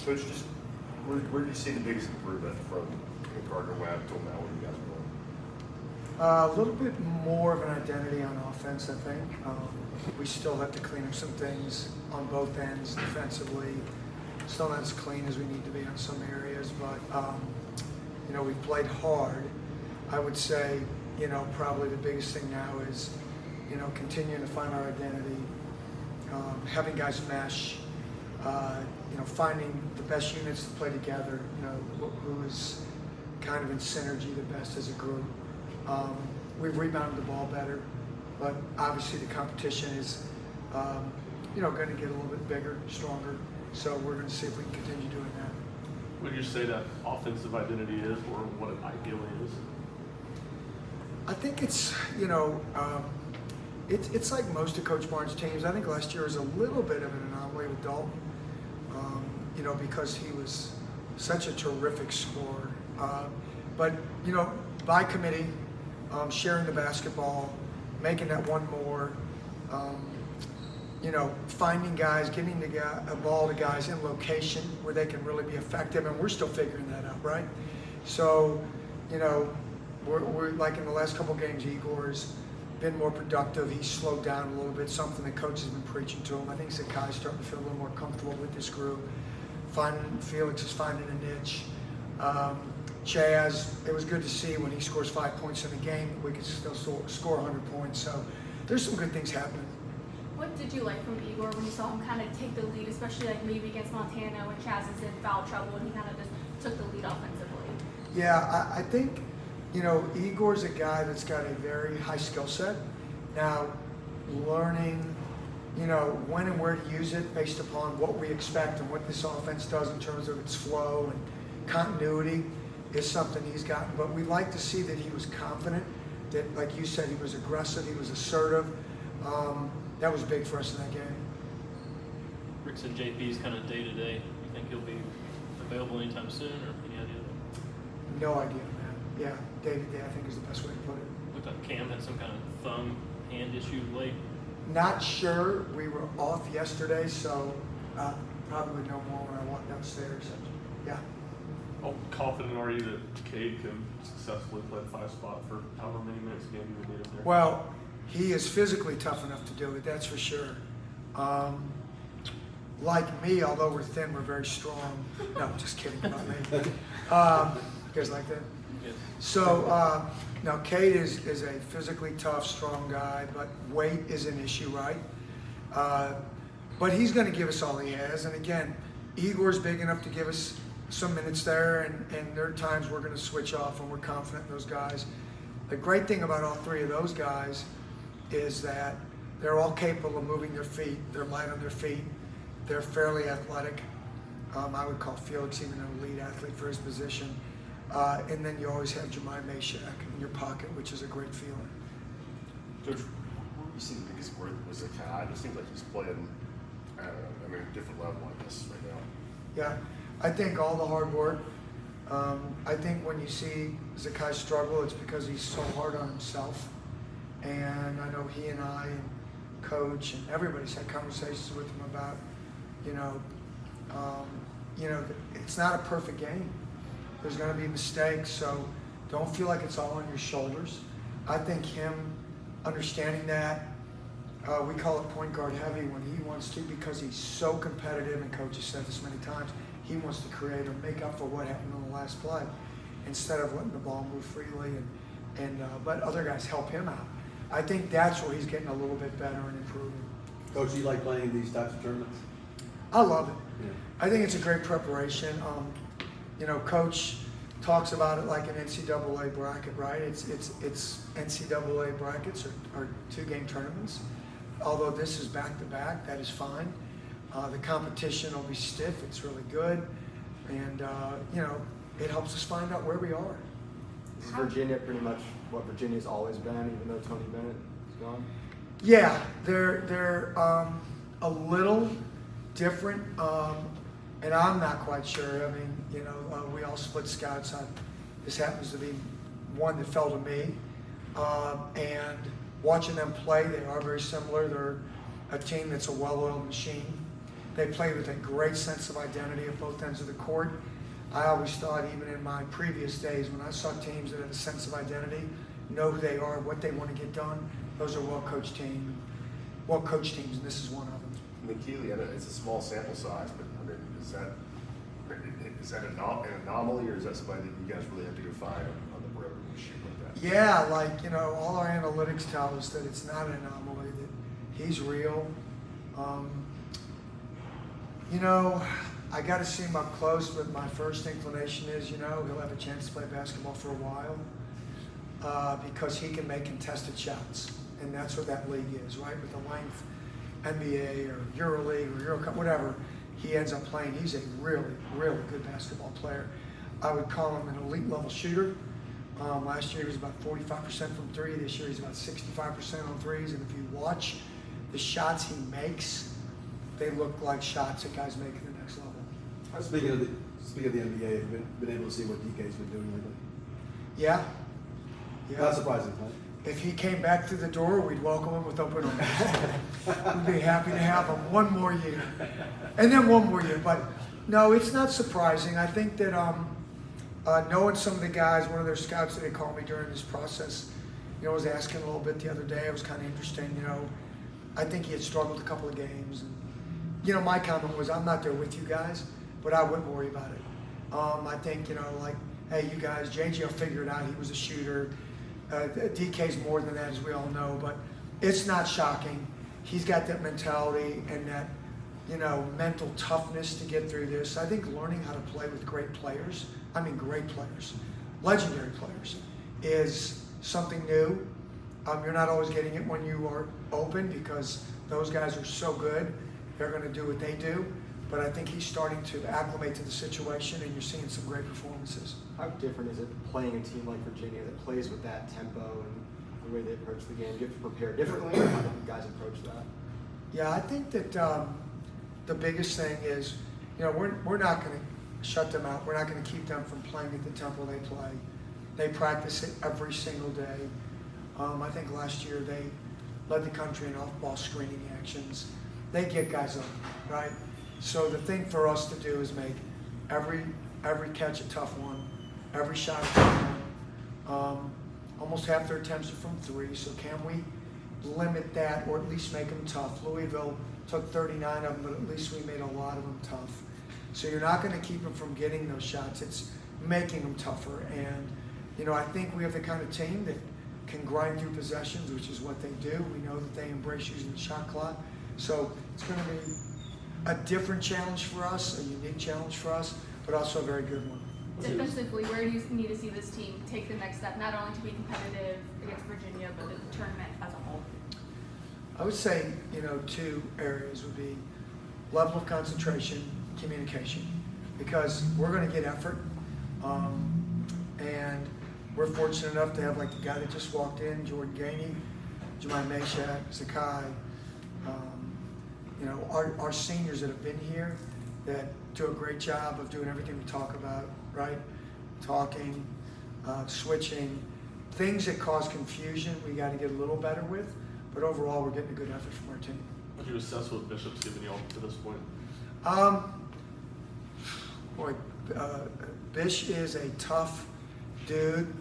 Coach, just where do you see the biggest improvement from Gardner Webb till now when you guys are going? A little bit more of an identity on offense, I think. We still have to clean up some things on both ends defensively. Still not as clean as we need to be on some areas, but we've played hard. I would say, probably the biggest thing now is, continuing to find our identity, having guys mesh, finding the best units to play together, who is kind of in synergy the best as a group. We've rebounded the ball better, but obviously the competition is, going to get a little bit bigger, stronger. So we're going to see if we can continue doing that. Would you say that offensive identity is, or what it ideally is? I think it's, it's like most of Coach Barnes' teams. I think last year was a little bit of an anomaly with Dalton, because he was such a terrific scorer. But by committee, sharing the basketball, making that one more, finding guys, getting a ball to guys in location where they can really be effective, and we're still figuring that out, right? So, we're like in the last couple games, Igor's been more productive. He's slowed down a little bit, something the coach has been preaching to him. I think Zakai's starting to feel a little more comfortable with this group. Felix is finding a niche. Chaz, it was good to see when he scores 5 points in a game, we could still score 100 points. So there's some good things happening. What did you like from Igor when you saw him kind of take the lead, especially like maybe against Montana when Chaz is in foul trouble and he kind of just took the lead offensively? Yeah, I think, Igor's a guy that's got a very high skill set. Now, learning, when and where to use it based upon what we expect and what this offense does in terms of its flow and continuity is something he's gotten. But we like to see that he was confident, that, like you said, he was aggressive, he was assertive. That was big for us in that game. Rick said JP's kind of day-to-day. You think he'll be available anytime soon, or any idea? No idea, man. Yeah, day-to-day I think is the best way to put it. Looked like Cam had some kind of thumb hand issue late. Not sure. We were off yesterday, so probably would know more when I walked downstairs. Yeah. How confident are you that Cade can successfully play the 5 spot for however many minutes a game you would need him there? Well, he is physically tough enough to do it, that's for sure. Like me, although we're thin, we're very strong. No, just kidding about me. You guys like that? Yes. So, now Cade is a physically tough, strong guy, but weight is an issue, right? But he's going to give us all he has. And again, Igor's big enough to give us some minutes there, and there are times we're going to switch off, and we're confident in those guys. The great thing about all three of those guys is that they're all capable of moving their feet. They're light on their feet. They're fairly athletic. I would call Felix even an elite athlete for his position. And then you always have Jemai Mashak in your pocket, which is a great feeling. Coach, where do you see the biggest growth with Zakai? It just seems like he's playing, a different level like this right now. Yeah, I think all the hard work. I think when you see Zakai struggle, it's because he's so hard on himself. And I know he and I and Coach and everybody's had conversations with him about, it's not a perfect game. There's going to be mistakes, so don't feel like it's all on your shoulders. I think him understanding that, we call it point guard heavy when he wants to, because he's so competitive, and Coach has said this many times, he wants to create or make up for what happened on the last play instead of letting the ball move freely and let other guys help him out. I think that's where he's getting a little bit better and improving. Coach, do you like playing these types of tournaments? I love it. Yeah. I think it's a great preparation. Coach talks about it like an NCAA bracket, right? It's NCAA brackets are 2-game tournaments. Although this is back-to-back, that is fine. The competition will be stiff. It's really good. And, it helps us find out where we are. Is Virginia pretty much what Virginia's always been, even though Tony Bennett is gone? Yeah, they're a little different, and I'm not quite sure. I mean, we all split scouts on. This happens to be one that fell to me, and watching them play, they are very similar. They're a team that's a well-oiled machine. They play with a great sense of identity at both ends of the court. I always thought, even in my previous days, when I saw teams that have a sense of identity, know who they are, what they want to get done, those are well-coached teams, and this is one of them. I mean, Keeley, I know it's a small sample size, but I mean, is that an anomaly, or is that somebody that you guys really have to go find on the road when you shoot like that? Yeah, like, all our analytics tell us that it's not an anomaly, that he's real. I got to see him up close, but my first inclination is, he'll have a chance to play basketball for a while because he can make contested shots, and that's what that league is, right? With the length, NBA or EuroLeague or Eurocup, whatever he ends up playing, he's a really, really good basketball player. I would call him an elite level shooter. Last year he was about 45% from three. This year he's about 65% on threes, and if you watch the shots he makes, they look like shots that guys make at the next level. Speaking of the NBA, have you been able to see what DK's been doing lately? Yeah. Not surprising, huh? If he came back through the door, we'd welcome him with open arms. We'd be happy to have him one more year. And then one more year. But no, it's not surprising. I think that knowing some of the guys, one of their scouts that they called me during this process, was asking a little bit the other day. It was kind of interesting, I think he had struggled a couple of games. And, my comment was, I'm not there with you guys, but I wouldn't worry about it. I think, hey, you guys, JJ will figure it out. He was a shooter. DK's more than that, as we all know, but it's not shocking. He's got that mentality and that, mental toughness to get through this. I think learning how to play with great players, legendary players, is something new. You're not always getting it when you are open because those guys are so good. They're going to do what they do. But I think he's starting to acclimate to the situation, and you're seeing some great performances. How different is it playing a team like Virginia that plays with that tempo and the way they approach the game? Do you have to prepare differently, or how do you guys approach that? Yeah, I think that the biggest thing is, we're not going to shut them out. We're not going to keep them from playing at the tempo they play. They practice it every single day. I think last year they led the country in off-ball screening actions. They get guys up, right? So the thing for us to do is make every catch a tough one, every shot a tough one. Almost half their attempts are from three, so can we limit that or at least make them tough? Louisville took 39 of them, but at least we made a lot of them tough. So you're not going to keep them from getting those shots. It's making them tougher. And, I think we have the kind of team that can grind through possessions, which is what they do. We know that they embrace using the shot clock. So it's going to be a different challenge for us, a unique challenge for us, but also a very good one. Defensively, where do you need to see this team take the next step, not only to be competitive against Virginia, but the tournament as a whole? I would say, two areas would be level of concentration, communication, because we're going to get effort, and we're fortunate enough to have like the guy that just walked in, Jordan Gainey, Jemai Meshack, Zakai, our seniors that have been here that do a great job of doing everything we talk about, right? Talking, switching, things that cause confusion we got to get a little better with, but overall we're getting a good effort from our team. How do you assess what Bishop's given you all to this point? Bish is a tough dude,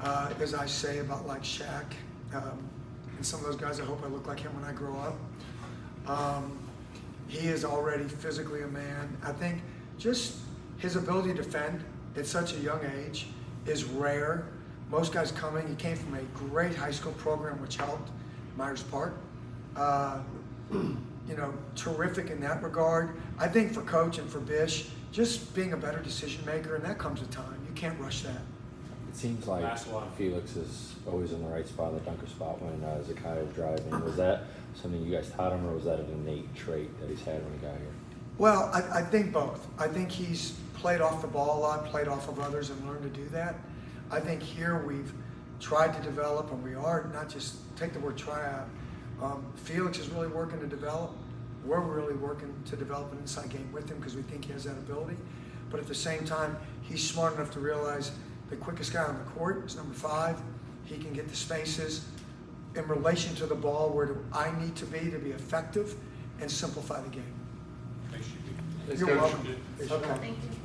as I say about like Shaq, and some of those guys. I hope I look like him when I grow up. He is already physically a man. I think just his ability to defend at such a young age is rare. Most guys coming, he came from a great high school program which helped, Myers Park. Terrific in that regard. I think for Coach and for Bish, just being a better decision maker, and that comes with time. You can't rush that. It seems like Felix is always in the right spot, the dunker spot when Zakai was driving. Was that something you guys taught him, or was that an innate trait that he's had when he got here? Well, I think both. I think he's played off the ball a lot, played off of others, and learned to do that. I think here we've tried to develop, and we are, not just take the word try out. Felix is really working to develop. We're really working to develop an inside game with him because we think he has that ability. But at the same time, he's smart enough to realize the quickest guy on the court is number 5. He can get the spaces in relation to the ball. Where do I need to be effective and simplify the game? Thanks, You're Coach. welcome. Good. Okay. Thank you.